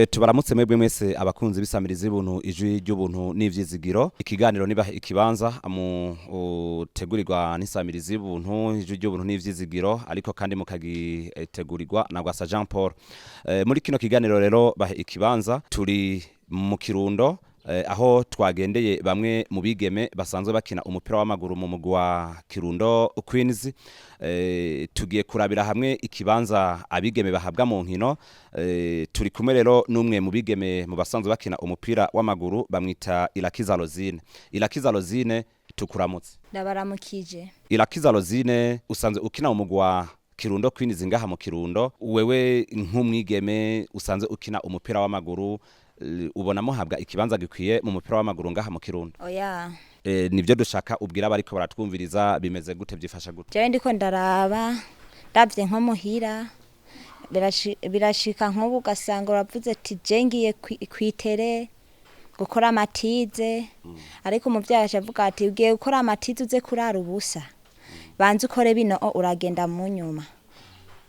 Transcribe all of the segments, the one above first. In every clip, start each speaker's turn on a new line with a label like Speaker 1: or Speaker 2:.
Speaker 1: Tubaramutse mwebwe mwese abakunzi bisamiriza ibuntu ijwi ry'ubuntu n'ivyizigiro. Ikiganiro niba ikibanza mu tegurirwa n'isamiriza ibuntu ijwi ry'ubuntu n'ivyizigiro, ariko kandi mukagitegurirwa na Gwasa Jean Paul. Muri kino kiganiro rero bahe ikibanza turi mu Kirundo, aho twagendeye bamwe mu bigeme basanzwe bakina umupira w'amaguru mu mugwi wa Kirundo Queens. Tugiye kurabira hamwe ikibanza abigeme bahabwa mu nkino. Turi kumwe rero n'umwe mu bigeme mu basanzwe bakina umupira w'amaguru bamwita Irakiza Rosine. Irakiza Rosine, tukuramutse.
Speaker 2: Ndabaramukije.
Speaker 1: Irakiza Rosine, usanzwe ukina mu mugwi wa Kirundo Queens ngaha mu Kirundo. Wewe nk'umwigeme usanzwe ukina umupira w'amaguru, ubona muhabwa ikibanza gikwiye mu mupira w'amaguru ngaha mu Kirundo?
Speaker 2: Oya.
Speaker 1: Nivyo dushaka ubwira abariko baratwumviriza, bimeze gute, vyifasha gute?
Speaker 2: Jewe ndiko ndaraba ndavye nko muhira birashika nk'ubu ugasanga uravuze ati je ngiye kwitere gukora amatize, ariko umuvyeyi avuga ati ugiye gukora amatize uze kurara ubusa, banze ukore bino uragenda mu nyuma.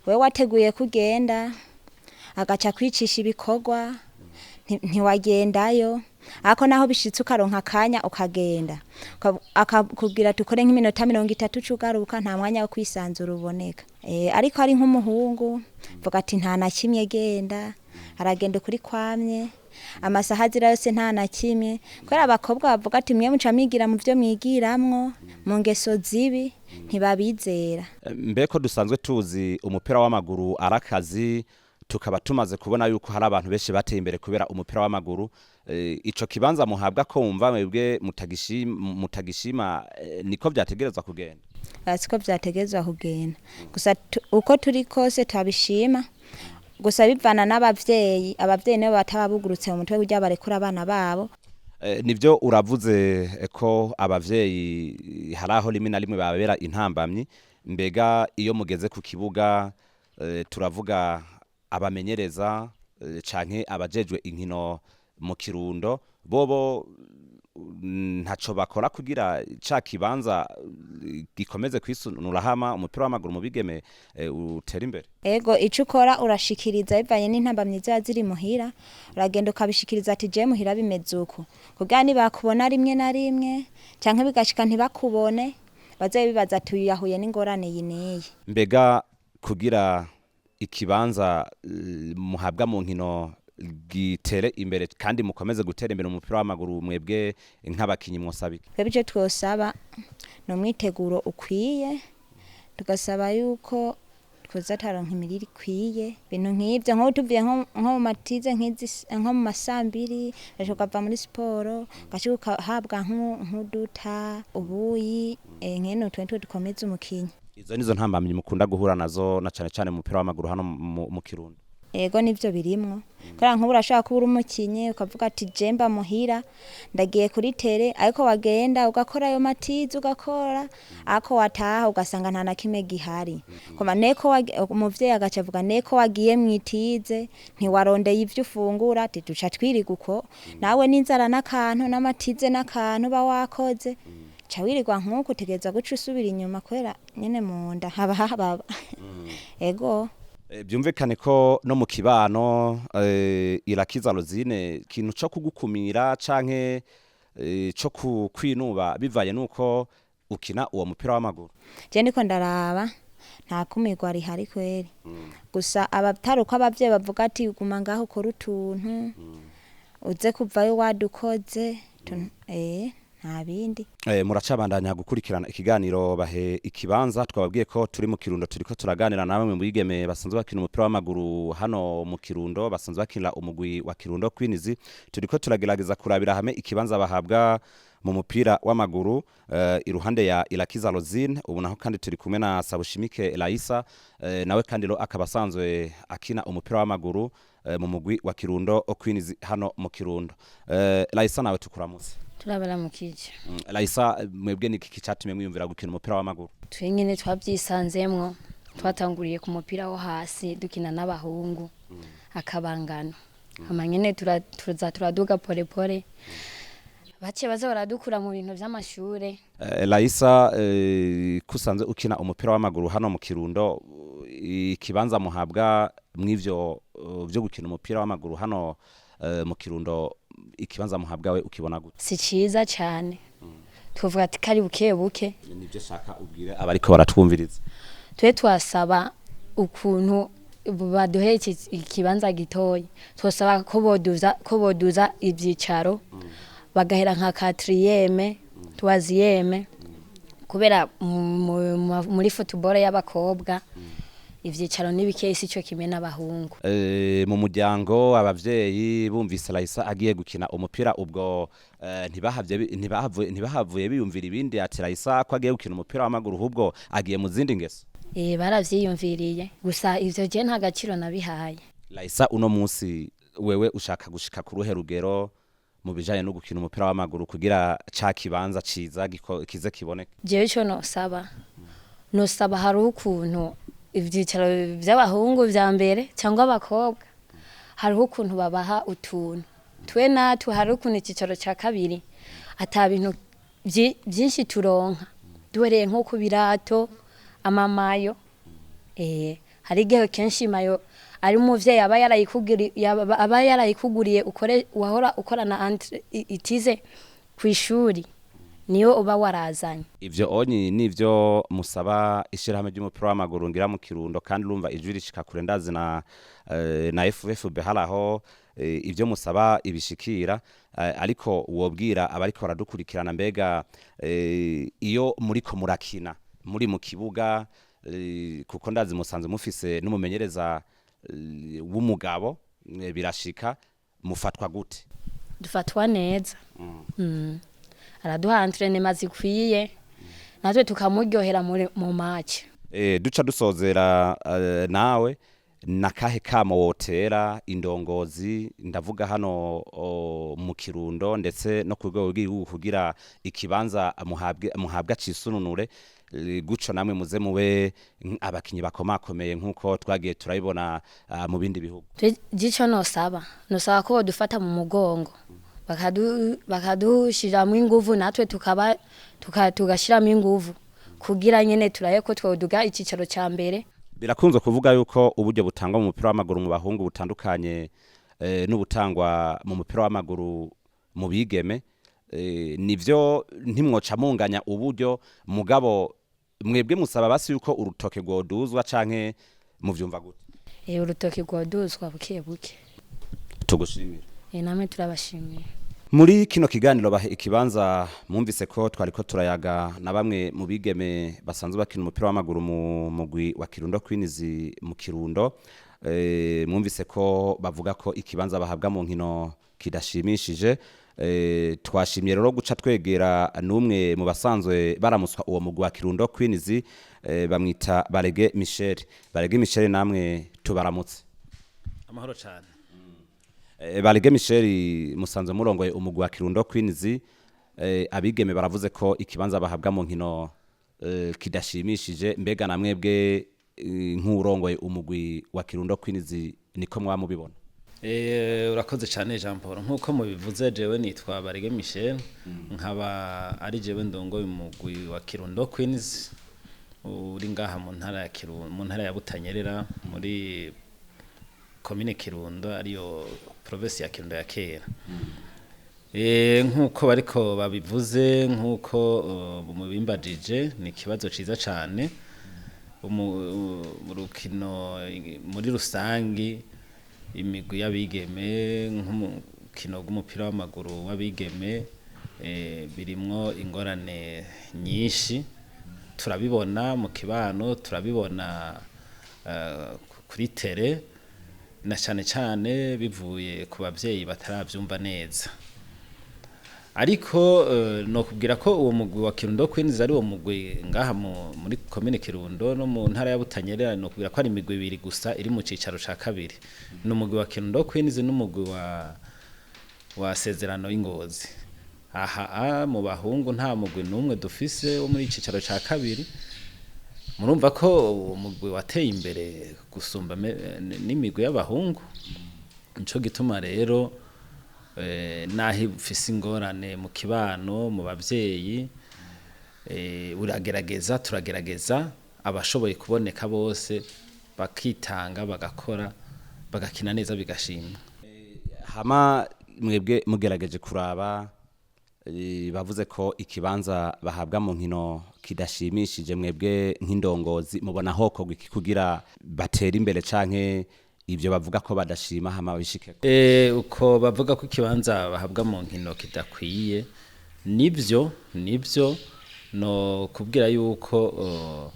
Speaker 2: Wewe wateguye kugenda agaca kwicisha ibikorwa ntiwagendayo, ako naho bishitse ukaronka akanya ukagenda akakubwira tukore nk'iminota 30 cugaruka, nta mwanya wo kwisanzura uboneka. Ariko ari nk'umuhungu vuga ati nta na kimwe genda, aragenda kuri kwamye amasaha azira yose nta na kimwe. Kwera abakobwa bavuga ati mwe muca migira mu vyo mwigiramwo mu ngeso zibi ntibabizera.
Speaker 1: Mbeko dusanzwe tuzi umupira w'amaguru arakazi, tukaba tumaze kubona yuko hari abantu benshi bateye imbere kubera umupira w'amaguru. Ico kibanza muhabwa ko wumva mwebwe mutagishima niko vyategerezwa kugenda?
Speaker 2: Siko vyategerezwa kugenda, gusa uko turi kose tabishima, gusa bivana n'abavyeyi. Abavyeyi nibo batababugurutse mu mutwe kugira barekura abana babo.
Speaker 1: Nivyo uravuze ko abavyeyi haraho rimwe na rimwe babera intambamyi. Mbega iyo mugeze ku kibuga, turavuga abamenyereza canke abajejwe inkino mu Kirundo, bobo ntaco bakora kugira ca kibanza gikomeze kwisunura hama umupira w'amaguru mu bigeme utera imbere?
Speaker 2: Ego, ico ukora urashikiriza bivanye n'intambamyi ziba ziri muhira, uragenda ukabishikiriza ati je muhira bimeze uko, kugira nibakubona rimwe na rimwe canke bigashika ntibakubone baze bibaza ati uyu yahuye n'ingorane yineye.
Speaker 1: Mbega kugira ikibanza muhabwa mu nkino gitere imbere kandi mukomeze gutera imbere umupira w'amaguru, mwebwe nk'abakinyi mwosabike?
Speaker 2: Twebwe twosaba no mwiteguro ukwiye, tugasaba yuko twoza taronka imirire ikwiye, bintu nk'ivyo nko tuvuye nko mu matize nko mu masambiri ukava muri siporo gashuka habwa nk'uduta ubuyi nkene twentwe dukomeza umukinyi.
Speaker 1: Izo nizo ntambamyi mukunda guhura nazo na cane cane mu mupira w'amaguru hano mu Kirundo?
Speaker 2: Ego, nivyo birimwo. Kora nk'ubu urashaka kuba umukinyi ukavuga ati jemba muhira ndagiye kuri tere, ariko wagenda ugakora ayo matize ugakora, ako wataha ugasanga nta na kimwe gihari. Koma neko umuvyeyi agaca avuga neko wagiye mwitize ntiwarondeye ivyo ufungura, ati duca twiriga uko nawe n'inzara n'akantu n'amatize n'akantu ba wakoze ca wirirwa nk'uko utegereza guca usubira inyuma kwera nyene mu nda haba hababa. Ego,
Speaker 1: byumvikane ko no mu kibano Irakiza Rosine kintu co kugukumira canke co kwinuba bivaye nuko ukina uwo mupira w'amaguru?
Speaker 2: je ndiko ndaraba nta kumirwa rihari kweri, gusa abataruko abavyeyi bavuga ati guma ngaho ukora utuntu uze kuvayo wadukoze nta bindi.
Speaker 1: Muracabandanya gukurikirana ikiganiro bahe ikibanza. Twababwiye ko turi mu Kirundo, turiko turaganira na bamwe mu bigeme basanzwe bakina umupira w'amaguru hano mu Kirundo, basanzwe bakina umugwi wa Kirundo Queens. Turiko turagerageza kurabira hamwe ikibanza bahabwa mu mupira w'amaguru iruhande ya Irakiza Rosine. Ubu naho kandi turi kumwe na Sabushimike Laisa, nawe kandi akaba asanzwe akina umupira w'amaguru mu mugwi wa Kirundo Queens hano mu Kirundo. Laisa, nawe tukuramutse.
Speaker 3: Turabaramukije.
Speaker 1: Laisa, mwebwe niki catumye mwiyumvira gukina umupira w'amaguru?
Speaker 3: Twenyene twavyisanzemwo, twatanguriye ku mupira wo hasi dukina n'abahungu akabangana, amanyene turaduga pole pole, bace baza baradukura mu bintu vy'amashure.
Speaker 1: Laisa, kusanze ukina umupira w'amaguru hano mu Kirundo, ikibanza muhabwa mw'ivyo vyo gukina umupira w'amaguru hano mu Kirundo ikibanza muhabwawe ukibona gute?
Speaker 3: si ciza cyane tuvuga ati kari buke buke
Speaker 1: Nivyo shaka ubwire abariko baratwumviriza.
Speaker 3: twe twasaba ukuntu baduhe ikibanza gitoya twasaba ko boduza ibyicaro bagahera nka 4e 3e kubera muri football y'abakobwa ivyicaro nibikesi cyo kimwe n'abahungu.
Speaker 1: Mu muryango abavyeyi bumvise Raissa agiye gukina umupira ubwo ntibahavuye biyumvira ibindi ati Raissa ko agiye gukina umupira w'amaguru ahubwo agiye mu zindi ngeso.
Speaker 3: Baravyiyumviriye gusa ivyo je nta gaciro nabihaye.
Speaker 1: Raissa uno munsi wewe ushaka gushika ku ruhe rugero mu bijanye no gukina umupira w'amaguru kugira ca kibanza ciza kize kiboneke?
Speaker 3: Jewe ico nosaba hari ukuntu ivyicaro vy'abahungu vya mbere cyangwa abakobwa hari ukuntu babaha utuntu twe natwe hari ukuntu ikicaro ca kabiri ata bintu byinshi turonka duhereye nko ku birato amamayo hari igihe kenshi mayo ari umuvyeyi aba yarayikuguriye wahora ukorana itize kw'ishuri niyo uba warazanye.
Speaker 1: Ivyo onyi nivyo musaba ishirahamwe ry'umupira w'amaguru ngira mu Kirundo kandi urumva ijwi rishika kure ndazi na FFB haraho ivyo musaba ibishikira ariko wobwira abariko baradukurikirana mbega iyo muriko murakina muri mu kibuga kuko ndazi musanze mufise n'umumenyereza w'umugabo birashika mufatwa gute?
Speaker 3: Dufatwa neza. Araduha entraînement zikwiye natwe tukamuryohera mu match.
Speaker 1: Duca dusozera nawe nakahe kamo wotera indongozi ndavuga hano mu Kirundo ndetse no ku rwego rw'igihugu kugira ikibanza muhabwa cisununure guco namwe muze mube abakinyi bakomakomeye nkuko twagiye turabibona mu bindi bihugu.
Speaker 3: Gico nosaba ko dufata mu mugongo bakadushiramo inguvu natwe tugashiramo inguvu kugira nyene turaye ko twoduga ikicaro ca mbere.
Speaker 1: Birakunze kuvuga yuko uburyo butangwa mu mupira w'amaguru mu bahungu butandukanye n'ubutangwa mu mupira w'amaguru mu bigeme nivyo ntimwoca munganya uburyo mugabo mwebwe musaba basi yuko urutoke rwoduzwa canke muvyumva gute?
Speaker 3: Urutoke rwoduzwa buke buke.
Speaker 1: Tugushimira.
Speaker 3: Namwe turabashimiye.
Speaker 1: Muri kino kiganiro bahe ikibanza mwumvise ko twariko turayaga na bamwe mu bigeme basanzwe bakina umupira w'amaguru mu mugwi wa Kirundo Queens mu Kirundo. Mwumvise ko bavuga ko ikibanza bahabwa mu nkino kidashimishije. Twashimye rero guca twegera n'umwe mu basanzwe baramuswa uwo mugwi wa Kirundo Queens bamwita Barege Michel. Barege Michel namwe tubaramutse.
Speaker 4: Amahoro cyane.
Speaker 1: Barege Michel musanzwe murongoye umugwi wa Kirundo Queens abigeme baravuze ko ikibanza bahabwa mu nkino kidashimishije mbega namwebwe nk'urongoye umugwi wa Kirundo Queens niko mwamubibona?
Speaker 4: Urakoze cyane Jean Paul nkuko mubivuze jewe nitwa Barege Michel nkaba ari jewe ndongoye umugwi wa Kirundo Queens uri ngaha mu ntara ya Butanyerera muri commune Kirundo ariyo province ya Kirundo ya kera. Nkuko bariko babivuze nkuko mubimbajije ni kibazo ciza cyane mu rukino muri rusangi imigwi y'abigeme nk'umukino w'umupira w'amaguru w'abigeme birimwo ingorane nyinshi turabibona mu kibano turabibona kuri tele na cyane bivuye ku bavyeyi bataravyumva neza ariko no kubwira ko uwo mugwi wa Kirundo Queens ari uwo mugwi ngaha muri commune Kirundo no mu ntara ya Butanyerera no kubwira ko ari imigwi ibiri gusa iri mu cicaro ca kabiri no mugwi wa Kirundo Queens n'umugwi wa Sezerano y'Ingozi aha mu bahungu nta mugwi numwe dufise wo muri cicaro ca kabiri murumva ko uwo mugwi wateye imbere gusumba n'imigwi y'abahungu nico gituma rero nahi ufise ingorane mu kibano mu bavyeyi turagerageza abashoboye kuboneka bose bakitanga bagakora bagakina neza bigashimwa.
Speaker 1: hama mwebwe mugerageje kuraba bavuze ko ikibanza bahabwa mu nkino kidashimishije, mwebwe nk'indongozi mubona hokorwa iki kugira batera imbere canke ivyo bavuga ko badashima hama bishike?
Speaker 4: Uko bavuga ko ikibanza bahabwa mu nkino kidakwiye, nivyo no kubwira yuko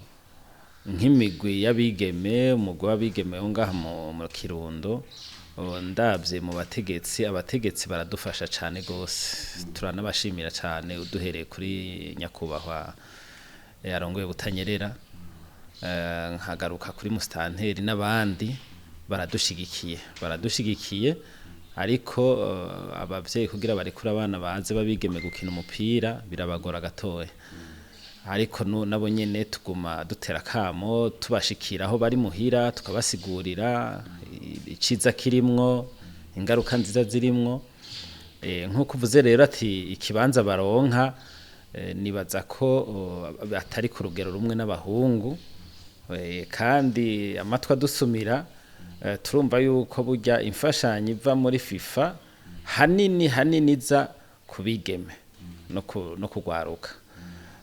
Speaker 4: nk'imigwi y'abigeme, umugwi w'abigeme wo ngaha mu Kirundo, ndavye mu abategetsi baradufasha cane gose, turanabashimira cane, uduhereye kuri nyakubahwa yarongoye Butanyerera, nkagaruka kuri Mustanteri n'abandi baradushigikiye, ariko abavyeyi kugira barekura abana baze babigeme gukina umupira birabagora gatoya, ariko nabo nyene tuguma dutera kamo tubashikira aho bari muhira, tukabasigurira iciza kirimwo, ingaruka nziza zirimwo. Nkuko uvuze rero ati ikibanza baronka, nibaza ko atari ku rugero rumwe n'abahungu, kandi amatwi adusumira, turumva yuko burya imfashanyo iva muri FIFA hanini iza kubigeme no kugwaruka,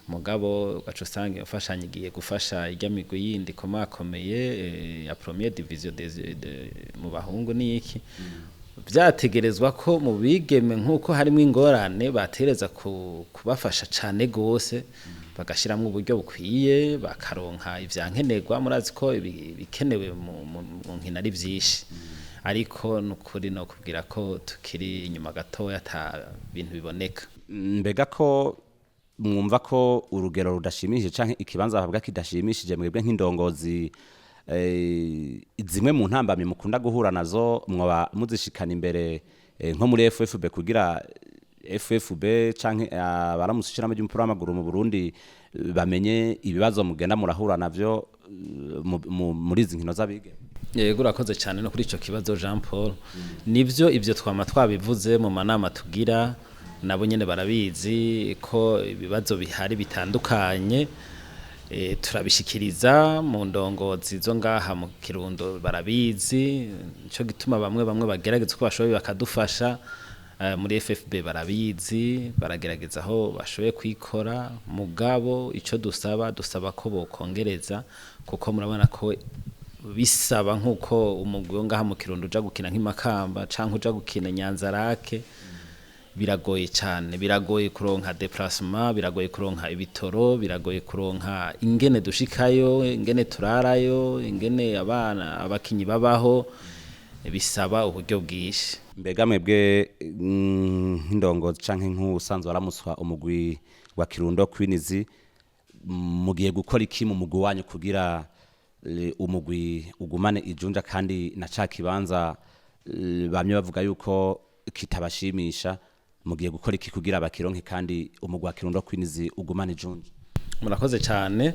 Speaker 4: mugabo ugaca usanga imfashanyo igiye gufasha irya migwi yindi komakomeye ya première division mu bahungu n'iki, vyategerezwa ko mu bigeme nkuko harimo ingorane batereza kubafasha cane gose, bagashiramwe uburyo bukwiye, bakaronka ivyankenerwa. Murazi ko bikenewe mu nkino ari vyinshi, ariko nukuri no kubwira ko tukiri inyuma gatoya ata bintu biboneka.
Speaker 1: Mbega ko mwumva ko urugero rudashimishije canke ikibanza bahabwa kidashimishije, mwebwe nk'indongozi zimwe mu ntambamye mukunda guhura nazo mwoba muzishikana imbere nko muri FFB kugira FFB canke abaramushyiramo ry'umupira w'amaguru mu Burundi bamenye ibibazo mugenda murahura navyo muri izi nkino z'abigeme?
Speaker 4: Yego, urakoze cyane no kuri ico kibazo Jean Paul. Nivyo ivyo twama twabivuze mu manama tugira, nabo nyene barabizi ko ibibazo bihari bitandukanye, turabishikiriza mu ndongozi zo ngaha mu Kirundo, barabizi, nico gituma bamwe bagerageza ko bashoboye bakadufasha. Muri FFB barabizi, baragerageza aho bashoboye kwikora, mugabo ico dusaba ko bokongereza, kuko murabona ko bisaba nkuko umugwi wo ngaha mu Kirundo uja gukina nk'imakamba canke uja gukina Nyanzarake, biragoye cyane, biragoye kuronka déplacement, biragoye kuronka ibitoro, biragoye kuronka ingene dushikayo, ingene turarayo, ingene abakinyi babaho, bisaba uburyo bwinshi.
Speaker 1: Mbega mwebwe nk'indongozi canke nk'usanzwe waramuswa umugwi wa Kirundo Queens, mugiye gukora iki mu mugwi wanyu kugira umugwi ugumane ijunja kandi na ca kibanza bamye bavuga yuko kitabashimisha, mugiye gukora iki kugira bakironke kandi umugwi wa Kirundo Queens ugumane ijunja?
Speaker 4: Murakoze cyane.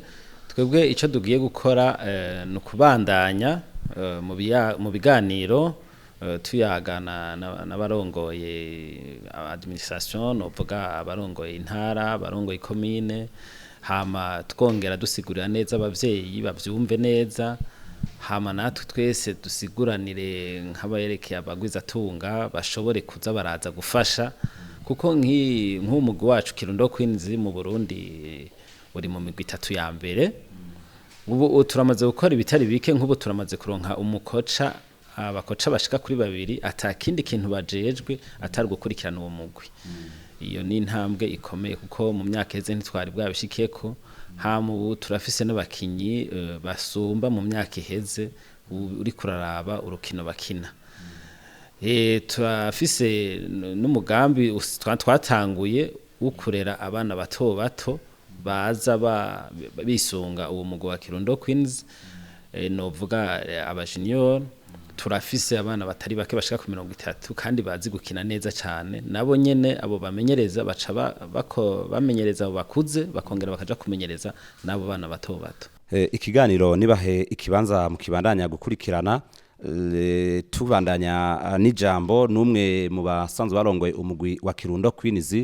Speaker 4: Twebwe ico dugiye gukora no kubandanya mu biganiro, tuyagana n'abarongoye administration, novuga abarongoye intara, abarongoye commune, hama twongera dusigurira neza abavyeyi bavyumve neza, hama natwe twese dusiguranire nk'abayerekeye abagwizatunga bashobore kuza baraza gufasha, kuko nk'umugwi wacu Kirundo Queens mu Burundi uri mu migwi 3 ya mbere. Ubu turamaze gukora ibitari bike, nk'ubu turamaze kuronka umukoca, abakoca bashika kuri 2, atakindi kintu bajejwe atari gukurikirana uwo mugwi. Iyo ni intambwe ikomeye, kuko mu myaka heze ntitwari bwabishikeko. Ubu turafise n'abakinyi basumba mu myaka iheze, uri kuraraba urukino bakina. Turafise n'umugambi twatanguye ukurera abana bato baza bisunga uwo mugwi wa Kirundo Queens, novuga aba junior. Turafise abana batari bake bashika ku 30 kandi bazi gukina neza cyane, nabo nyene abo bamenyereza baca bamenyereza abo bakuze, bakongera bakaja kumenyereza nabo bana bato.
Speaker 1: Ikiganiro nibahe ikibanza mu kibandanya gukurikirana, tubandanya n'ijambo numwe mu basanzwe barongoye umugwi wa Kirundo Queens.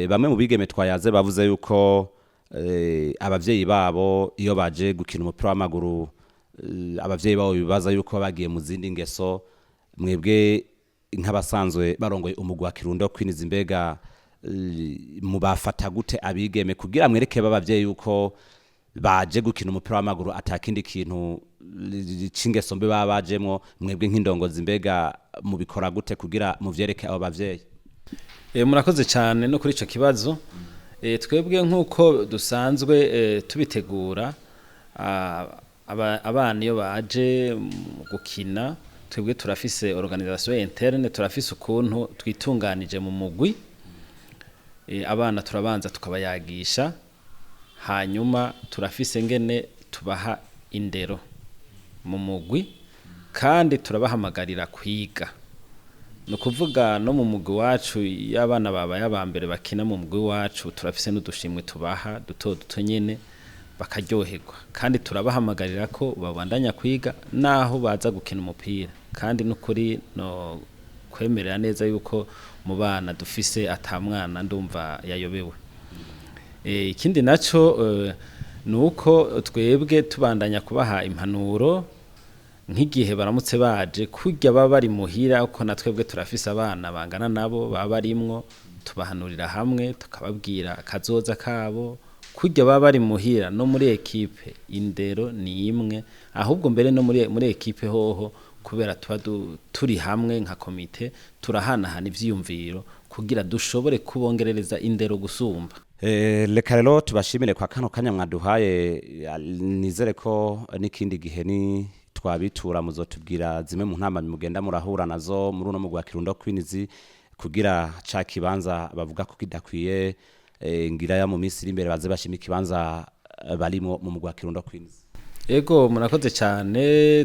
Speaker 1: Bamwe mu bigeme twayaze bavuze yuko abavyeyi babo iyo baje gukina umupira w'amaguru abavyeyi babo bibaza yuko bagiye mu zindi ngeso, mwebwe nk'abasanzwe barongoye umugwi wa Kirundo Queens, mbega mubafata gute abigeme kugira mwereke babavyeyi yuko baje gukina umupira w'amaguru atakindi kintu cingeso mbe babajemwo, mwebwe nk'indongozi mbega mubikora gute kugira muvyereke abo bavyeyi?
Speaker 4: Murakoze cyane no kuri ico kibazo. Twebwe nk'uko dusanzwe tubitegura abana iyo baje gukina, twebwe turafise organisation interne, turafise ukuntu twitunganije mu mugwi. Abana turabanza tukabayagisha, hanyuma turafise ngene tubaha indero mu mugwi, kandi turabahamagarira kwiga. No kuvuga no mu mugwi wacu y'abana babaye abambere bakina mu mugwi wacu, turafise n'udushimwe tubaha duto nyene bakaryoherwa, kandi turabahamagarira ko babandanya kwiga naho baza gukina umupira, kandi n'ukuri no kwemerera neza yuko mu bana dufise atamwana ndumva yayobewe. Ikindi naco nuko twebwe tubandanya kubaha impanuro nk'igihe baramutse baje kurya baba bari muhira, uko na twebwe turafise abana bangana nabo baba barimwo, tubahanurira hamwe tukababwira akazoza kabo. Kurya baba bari muhira no muri ekipe indero ni imwe, ahubwo mbere no muri ekipe hoho, kubera tuba turi hamwe nka komite, turahanahana ivyiyumviro kugira dushobore kubongerereza indero gusumba.
Speaker 1: Reka rero tubashimire kwa kano kanya mwaduhaye, nizere ko n'ikindi gihe ni twabitura muzotubwira zimwe mu ntama mugenda murahura nazo muri uno mugwi wa Kirundo Queens, kugira ca kibanza bavuga ko kidakwiye, ngira ya mu minsi iri imbere baze bashima ikibanza barimo mu mugwi wa Kirundo Queens.
Speaker 4: Ego murakoze cyane,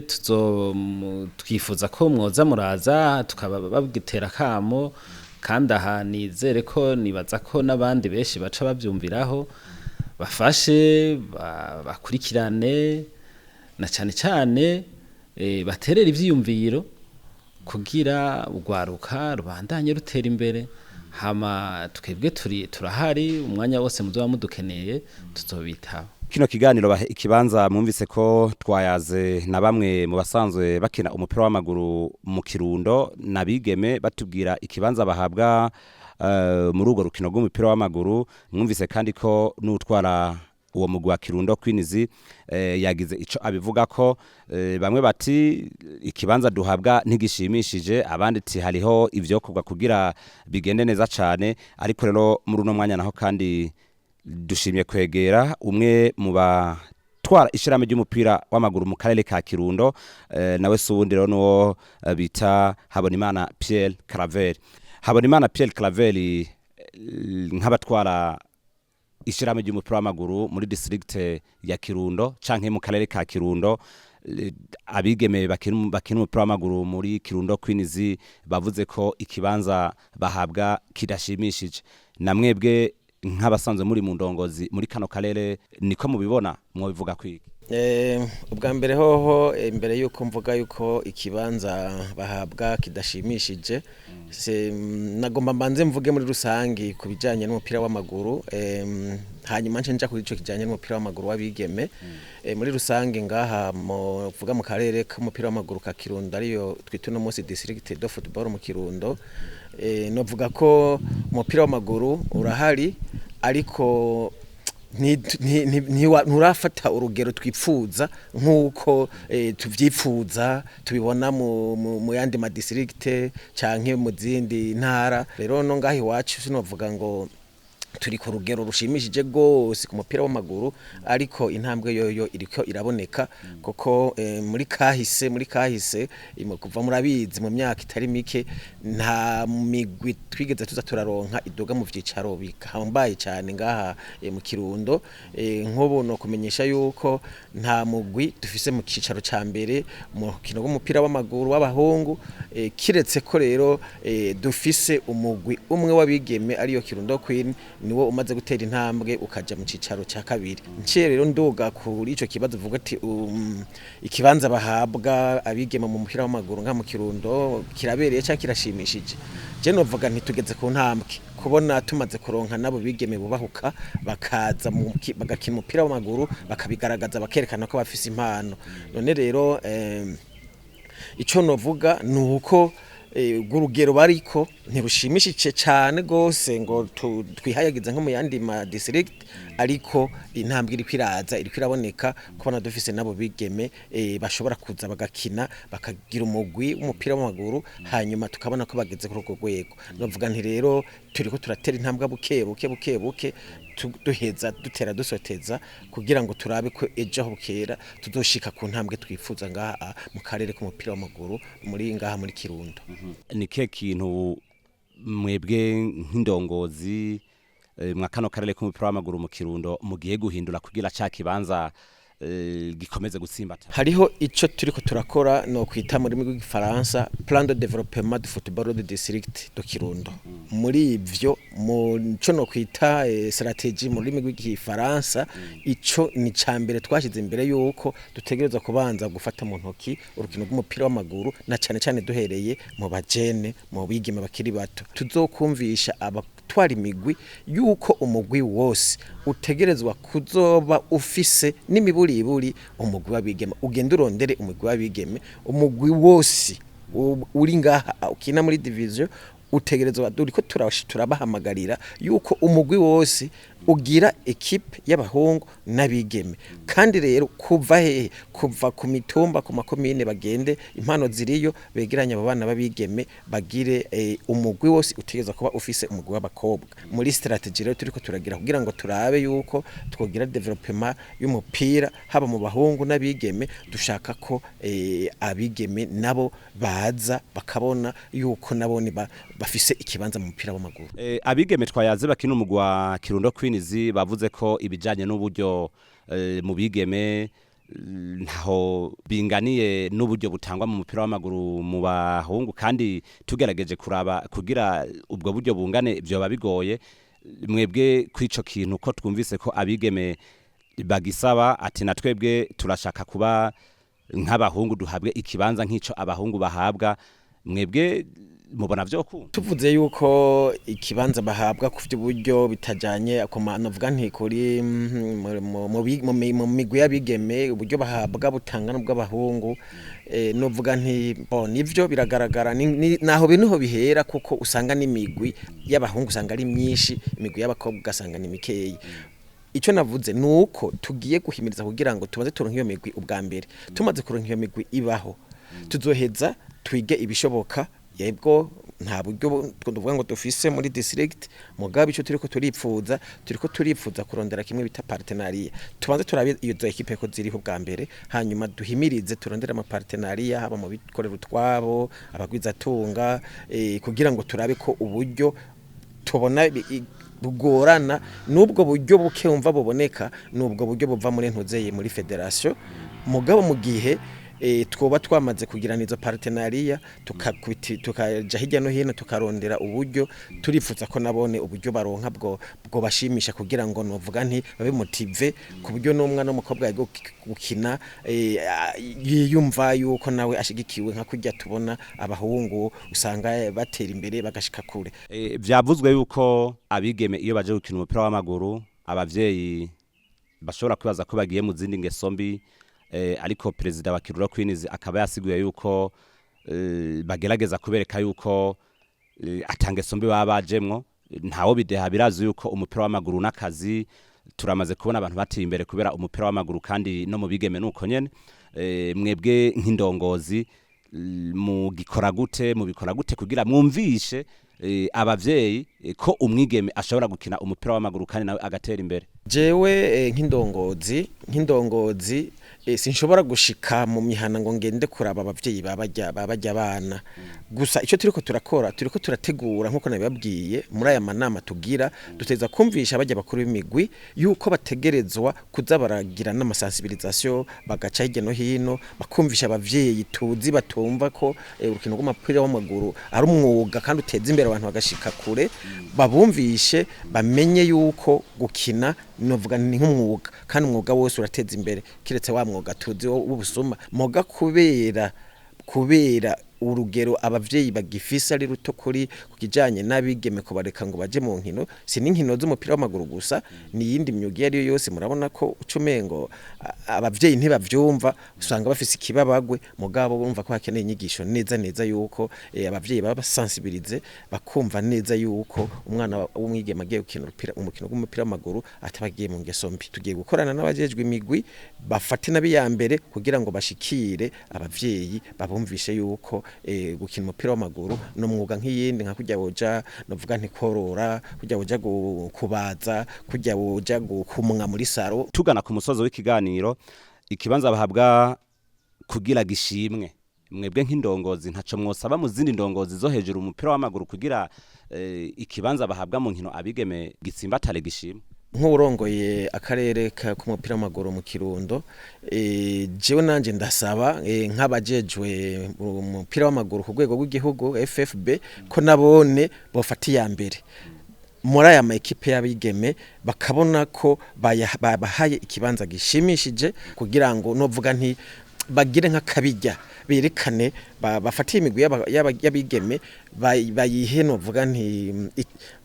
Speaker 4: twifuza ko mwoza muraza tukababwitera kamo, kandi aha nizere ko nibaza ko n'abandi benshi baca bavyumviraho, bafashe bakurikirane na cyane baterera ivyiyumviro kugira urwaruka rubandanye rutera imbere. Hama twebwe turahari umwanya wose muzoba mudukeneye, tuzobitaho.
Speaker 1: Kino kiganiro bahe ikibanza, mwumvise ko twayaze na bamwe mu basanzwe bakina umupira w'amaguru mu Kirundo nabigeme, batubwira ikibanza bahabwa muri urwo rukino rw'umupira w'amaguru. Mwumvise kandi ko n'utwara uwo mugwi wa Kirundo Queens yagize ico abivuga ko, bamwe bati ikibanza duhabwa ntigishimishije, abandi ati hariho ivyokorwa kugira bigende neza cane. Ariko rero muri uno mwanya naho kandi dushimye kwegera umwe mu batwara ishirame ry'umupira w'amaguru mu karere ka Kirundo, nawe suwundi rero nuwo bita Habonimana Pierre Claver. Habonimana Pierre Claver, nk'abatwara ishirame ry'umupira w'amaguru muri district ya Kirundo canke mu karere ka Kirundo, abigeme bakina umupira w'amaguru muri Kirundo Queens bavuze ko ikibanza bahabwa kidashimishije. Namwebwe nk'abasanzwe muri mu ndongozi muri kano karere niko mubibona, mwobivuga kwiki?
Speaker 5: Ubwa mbere hoho, imbere yuko mvuga yuko ikibanza bahabwa kidashimishije, nagomba mbanze mvuge muri rusangi ku bijanye n'umupira w'amaguru, hanyuma nje kuri ico kijanye n'umupira w'amaguru w'abigeme. Muri rusangi ngaha muvuga mu karere k'umupira w'amaguru ka Kirundo, ariyo twita no munsi district de football mu Kirundo, novuga ko umupira w'amaguru urahari, ariko nturafata urugero twipfuza nk'uko tuvyifuza tubibona mu yandi ma district canke mu zindi ntara. Rero no ngahi wacu sinovuga ngo turi ku rugero rushimishije gose ku mupira w'amaguru, ariko intambwe yoyo iriko iraboneka, kuko muri kahise kuva murabizi mu myaka itari mike nta migwi twigeze tuza turaronka idoga mu vyicaro bihambaye cyane ngaha mu Kirundo. Nk'ubu no kumenyesha yuko nta mugwi dufise mu cicaro ca mbere mu kino w'umupira w'amaguru w'abahungu, kiretse ko rero dufise umugwi umwe w'abigeme ariyo Kirundo Queen, niwo umaze gutera intambwe ukaja mu cicaro ca kabiri. Nce rero nduga kuri ico kibazo vuga ati ikibanza bahabwa abigeme mu mupira w'amaguru nka mu Kirundo kirabereye cyangwa kirashimishije. Je novuga ntitugeze ku ntambwe, kubona tumaze kuronka nabo bigeme bubahuka bakaza bagakina umupira w'amaguru bakabigaragaza bakerekana ko bafise impano none rero ico novuga nuko urugero bariko ntirushimishije cyane gose ngo twihayagiza nko mu yandi ma district ariko intambwe iri kwiraza iri kwiraboneka kubona dufise nabo bigeme bashobora kuza bagakina bakagira umugwi w'umupira w'amaguru hanyuma tukabona ko bageze kuri urwo rwego novuga nti rero turiko turatera intambwe buke duheza dutera dusoteza kugira ngo turabe ko ejo aho bukera tuzoshika ku ntambwe twifuza ngaha mu karere k'umupira w'amaguru muri ngaha muri Kirundo.
Speaker 1: Ni ke kintu mwebwe nk'indongozi mwakano karere k'umupira w'amaguru mu Kirundo mugiye guhindura kugira ca kibanza gikomeze gutsimbata?
Speaker 5: Hariho ico turiko turakora no kwita muri rw'igifaransa plan de développement du football de district de Kirundo. Muri ivyo mu co no kwita strategie muri rw'igifaransa ico ni cambere twashize imbere yuko dutegereza kubanza gufata mu ntoki urukino rw'umupira w'amaguru na cyane duhereye mu bajene mu bigeme bakiri bato tuzokumvisha twari imigwi yuko umugwi wose utegerezwa kuzoba ufise n'imiburiburi umugwi w'abigeme ugenda urondere umugwi w'abigeme umugwi wose uri ngaha ukina muri division utegerezwa duriko turabahamagarira yuko umugwi wose ugira equipe y'abahungu n'abigeme kandi rero kuva ku mitumba ku makomine bagende impano ziriyo begeranya abana babigeme bagire umugwi wose utegeza kuba ufise umugwi w'abakobwa muri strategy rero turiko turagira kugira ngo turabe yuko twogira development y'umupira haba mu bahungu n'abigeme dushaka ko abigeme nabo baza bakabona yuko nabone bafise ikibanza mu mupira w'amaguru.
Speaker 1: Abigeme twayaze bakina umugwi wa Kirundo Queens bavuze ko ibijanye n'uburyo mu bigeme ntaho binganiye n'uburyo butangwa mu mupira w'amaguru mu bahungu kandi tugerageje kuraba kugira ubwo buryo bungane byo babigoye mwebwe kwico kintu ko twumvise ko abigeme bagisaba ati natwebwe turashaka kuba nk'abahungu duhabwe ikibanza nk'ico abahungu bahabwa mwebwe mubona vyo ku
Speaker 5: tuvuze yuko ikibanza bahabwa ku buryo bitajanye akomano vuga nti kuri mu migwi y'abigeme uburyo bahabwa butangana bw'abahungu no vuga nti nivyo biragaragara naho bintu bihera kuko usanga n'imigwi y'abahungu usanga ari myinshi imigwi y'abakobwa ugasanga ni mikeyi. Ico navuze nuko tugiye guhimiriza kugira ngo tumaze turonka iyo migwi ubwa mbere tumaze kuronka iyo migwi ibaho tuzoheza twige ibishoboka yebwo nta buryo tuvuga ngo dufise muri district mugabe ico turiko turipfuza kurondera kimwe bita partenariat tubanze turabe iyo zo equipe ko ziriho bwa mbere hanyuma duhimirize turondera ama partenariat haba mu bikorera utwabo abagwiza tunga kugira ngo turabe ko uburyo tubona bugorana nubwo buryo buke umva buboneka nubwo buryo buva muri ntuzeye muri federation mugabo mu gihe twoba twamaze kugirana izo partenariat tukaja hirya no hino tukarondera uburyo turifuza ko nabone uburyo baronka bwo bashimisha kugira ngo novuga nti babe motive ku buryo n'umwana w'umukobwa yago gukina yiyumva yuko nawe ashigikiwe nka kujya tubona abahungu usanga batera imbere bagashika kure.
Speaker 1: Vyavuzwe yuko abigeme iyo baje gukina umupira w'amaguru abavyeyi bashobora kwibaza ko bagiye mu zindi ngeso mbi ariko perezida wa Kirundo Queens akaba yasiguye yuko bagerageza kubereka yuko atangeso mbi babajemwo ntawo bideha birazi yuko umupira w'amaguru n'akazi turamaze kubona abantu bateye imbere kubera umupira w'amaguru kandi no mu bigeme nuko nyene mwebwe nk'indongozi mu bikora gute kugira mwumvishe abavyeyi ko umwigeme ashobora gukina umupira w'amaguru kandi nawe agatera imbere.
Speaker 5: Jewe nk'indongozi sinshobora gushika mu mihana ngo ngende kuraba abavyeyi babajya abana gusa ico turiko turategura nkuko nabibabwiye muri aya manama tugira duteza kumvisha abajya bakuru b'imigwi yuko bategerezwa kuza baragira n'amasensibilisation bagaca hirya no hino bakumvisha abavyeyi tuzi batumva ko urukino rw'umupira w'amaguru ari umwuga kandi uteza imbere abantu bagashika kure babumvishe bamenye yuko gukina novuga ni nk'umwuga kandi umwuga wose urateza imbere kiretse wa mwuga tuzi w'ubusuma moga kubera urugero abavyeyi bagifise ari ruto kuri kukijanye n'abigeme ko bareka ngo baje mu nkino si n'inkino z'umupira w'amaguru gusa ni yindi myuga ari yo yose murabona ko ucumengo abavyeyi ntibavyumva usanga bafise ikibabagwe mugabo bumva ko hakeneye inyigisho neza yuko abavyeyi baba sensibilize bakumva neza yuko umwana w'umwigeme agiye gukina umukino w'umupira w'amaguru atabagiye mu ngeso mbi tugiye gukorana n'abajejwe imigwi bafate nabi ya mbere kugira ngo bashikire abavyeyi babumvishe yuko gukina umupira w'amaguru no mwuga nk'iyindi nka kujya boja novuga nti korora kujya boja kubaza kujya boja gukumwa muri saro.
Speaker 1: Tugana ku musozo w'ikiganiro ikibanza bahabwa kugira gishimwe mwebwe nk'indongozi ntaco mwosaba mu zindi ndongozi zo hejuru umupira w'amaguru kugira ikibanza bahabwa mu nkino abigeme gitsimbatare gishimwe
Speaker 5: nk'urongoye akarere k'umupira w'amaguru mu Kirundo jewe nanje ndasaba nk'abajejwe umupira w'amaguru ku rwego rw'igihugu FFB ko nabone bofata ya mbere muri aya maekipe y'abigeme bakabona ko babahaye ikibanza gishimishije kugira ngo novuga nti bagire nk'akabijya berekane bafatiye imigwi y'abigeme bayihe novuga nti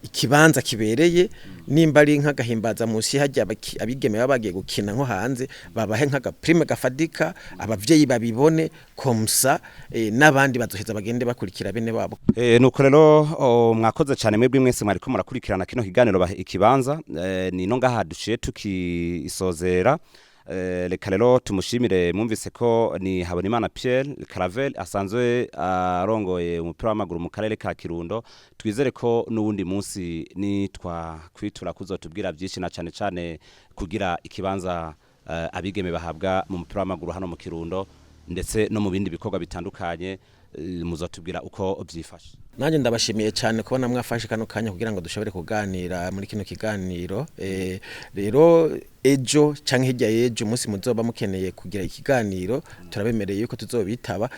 Speaker 5: ikibanza kibereye nimba ari nk'agahimbaza musi hajya abigeme babagiye gukina nko hanze babahe nk'agaprime gafadika abavyeyi babibone komsa n'abandi bazoheza bagende bakurikira bene babo.
Speaker 1: Nuko rero mwakoze cyane mwebwe mwese mwariko murakurikirana kino kiganiro ikibanza ni no ngaha duciye tukisozera. Reka rero tumushimire mwumvise ko ni Habonimana Pierre Clavel asanzwe arongoye umupira w'amaguru mu karere ka Kirundo twizere ko n'ubundi munsi ni twakwitura kuzotubwira byinshi na cyane kugira ikibanza abigeme bahabwa mu mupira w'amaguru hano mu Kirundo ndetse no mu bindi bikorwa bitandukanye muzotubwira uko byifashe.
Speaker 5: Nanje ndabashimiye cyane kubona mwafashe kano kanya kugira ngo dushobore kuganira muri kino kiganiro rero ejo canke hirya yejo umunsi muzoba mukeneye kugira ikiganiro turabemereye yuko tuzobitaba